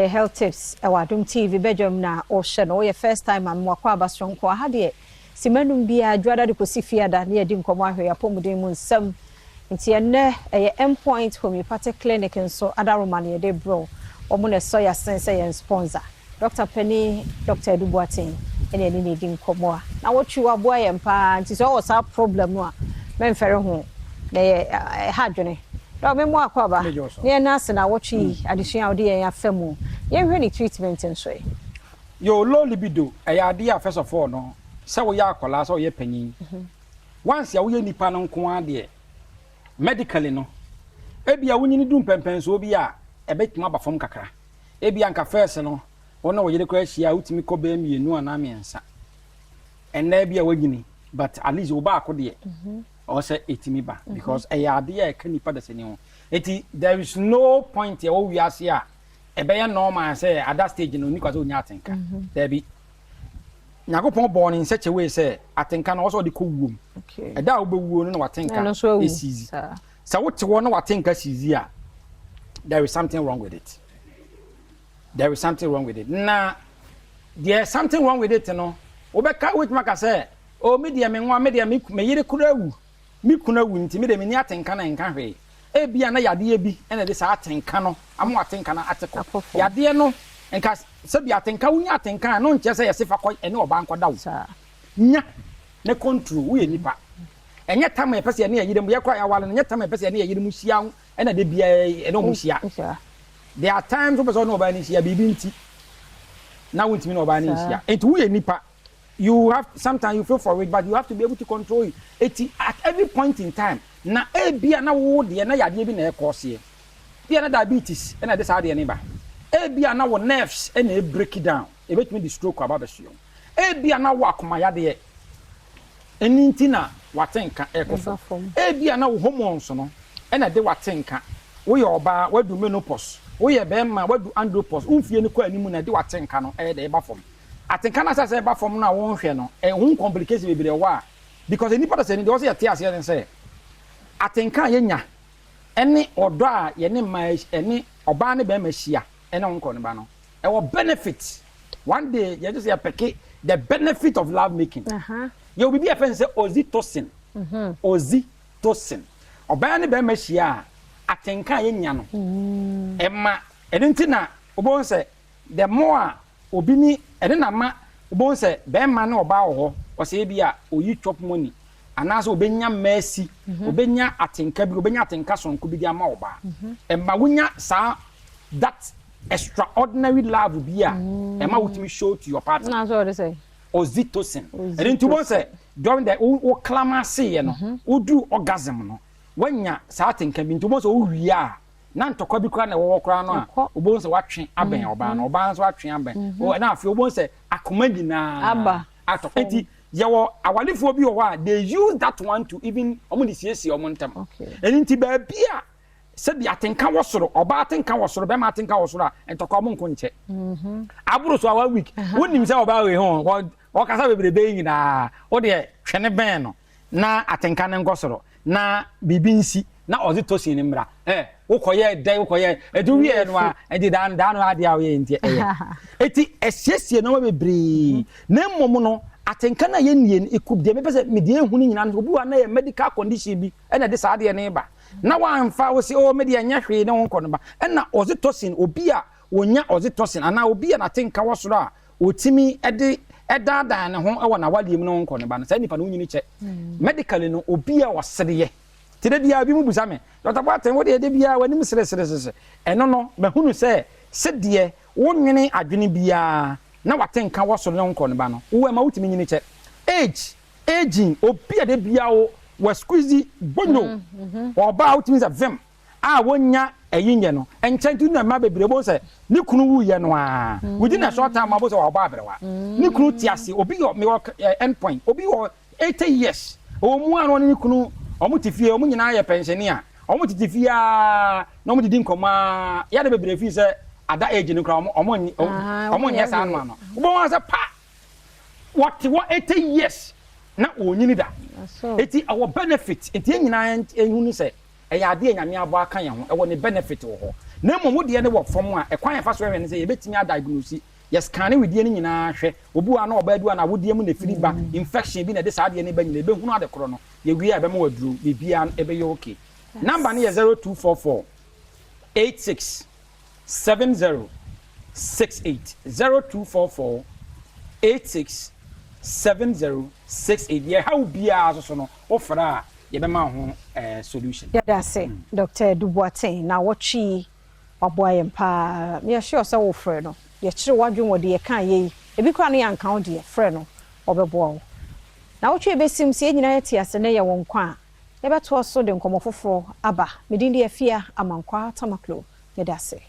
health tips Adom TV Badwam na o hye no your first time am wakwa abasonko ha de simanum bia dwada de kosifia da na yedi nkomo ahwe apomuden mu nsam nti enne endpoint homeopathic clinic nso adaroma na yede bro omo ne so ya sense yen sponsor Dr. Penny Dr. Dubuatin ene ni di nkomo a na wotwi aboa ye mpa nti so what's up problem no a memfere ho na ha dwene do me mo akwaba ne na se na wotwi adesua ode yen afamu ye hwe ni treatment nso e yo low libido ade a first of all no se wo ya akola so ye panyin once ya wo ye nipa no nko ade medically no ebia wonyini dum pempen so obi a ebetima ba fom kakra ebia nka first no wona wo yede kwa hia utimi ko ba mienu ana miensa enna ebia wanyini but at least wo ba akode or say etimi ba because ade a ka nipa da seni ho eti there is no point ya wo wiase a ebe ya normal say at that stage no ni kwa so nya atenka there be nyagopon born in such a way say atenka no so de ko wuom okay eda wo be wuo no watenka is easy so what wo no watenka sizi a there is something wrong with it. There is something wrong with it. Now, there's something wrong with it, no. Obeka which maka say, oh media me yire kurawu. Mi kuna wu nti me de me ni atenka na nka hwe. E bia na yade bi ena de sa atenka no, amo atenka na ateko. Yade no enka se bia atenka wu nya atenka no nche se yesefa ko ene oba nkoda wu. Nya ne control wo ye nipa. Enye tam e pese ne yire mu ye kwa ya wale ne tam e pese ne yire mu hia ena de bia ene mu hia. There are times when no bani here bibinti. Now with me no bani here. It we nipa. You have sometimes you feel for it, but you have to be able to control it. At every point in time. Na e bia na wo de na yade bi na e cause here. Bia na diabetes na this how de neighbor. E bia na wo nerves na e break it down. E bet me the stroke about besuo. E bia na wo akoma yade e. Eni ntina watenka e kofo. E bia na wo hormones no na de watenka. Wo ye oba wadu menopause. We ye bema wadu andropause umfie ni kwa animu na de watenka no de eba fom atenka na sase eba fom na won hwe no hun complications bebre wa because any part of say dey say tia say say atenka ye nya ene odo a ye ne ma ene oba ne be ma hia ene won ko ne ba no e wo benefit one day you just say peke the benefit of love making you will be a friend say oxytocin oxytocin oba ne be ma hia atenka ye nya no emma enenti na obon se the more obini ene na ma obon se be ma na oba wo o se bia oyi chop money anaso obenya mercy obenya atenka bi obenya atenka sonko bi dia ma oba emma wonya sa that extraordinary love bia emma wutimi show to your partner na so they say oxytocin enenti obon se during the o clamor say no odu orgasm no wanya sa atenka bi ntomo so wi a na ntokwa bi kra na wo kra no a obon se watwe aben oba na oba so watwe aben o na afi obon se akomadi na aba atokenti yewo awalefo bi wo a they use that one to even omo de siesie omo ntam enti ba bia se bi atenka wo soro oba atenka wo soro be ma atenka wo soro a ntokwa omo nko nche aburo so awa week wonim se oba we ho wo kasa bebrebe yin na wo de hwene ben no na atenka ne ngosoro na bibinsi na oxytocin ni mra wokoye dai wokoye eduwie no a edi dan no ade a we ntie eti esiesie no bebre na mmom no atenka na ye nie ekubde me pese me de ehunu nyina no obi wa na ye medical condition bi na de sa ade ne ba na wa mfa wo se o me de anya hwe ne wonko no ba na oxytocin obi a wonya oxytocin ana obi a na atenka wo soro a otimi ede edada ne ho ewo na wale mu no wonko no ba na sa nipa no nyini che medically no obi a wasede tire bia bi mu busa me Dr. Badwam wo de bia wani msere eno no mahunu se de wonwene adwene bia na watenka woso ne nko ne ba no wo ma wutimi nyini che aging obi de bia wo wa squeeze bonyo wo ba wutimi za vem a wonya eyinye no enchantu na ma bebre bo se ni kunu wu ye no a within a short time abo se wo ba abrewa ni kunu tiase obi me endpoint obi wo 80 years o mu anu ni kunu omo tifie omo nyina ya pensioner omo titifie a na omo didi nkoma ya de bebre fi se ada age no kra omo nya sa anu no obo wan se pa what 80 years na onyini da eti our benefit eti nyina ehunu se ɛyɛ ade nyame abo aka yɛn ho ɛwɔ ne benefit wɔ hɔ na mmom wodie ne wɔ fam a ɛkwan yɛfa so hwɛ ne sɛ yɛbɛtumi adiagnose yɛskane widie ne nyinaa hwɛ obi wa na ɔbaa du na wodie mu na firi ba infection bi na de saa ade ne ba nyina ɛbɛhunu ade korɔ no yɛwie a ɛbɛma waduro bibia ɛbɛyɛ okay number ne yɛ 0244 86 70 68 0244 86 70 68 yɛ ha obiara so no ofra a yɛbɛma ho solution yɛda se Dr. Duboaten na wɔtwi ɔboa yɛn pa me sure sɛ wo frɛ no yɛkyerɛ wadwon wɔ de yɛka yɛ ebi kora no yɛnka wo de frɛ no ɔbɛboa wo na wɔtwi ebesim sie nyina yɛte ase ne yɛ wɔn kwa a yɛbɛto so de nkɔmɔ foforɔ aba medin de afia amankwa tamaklo yɛda se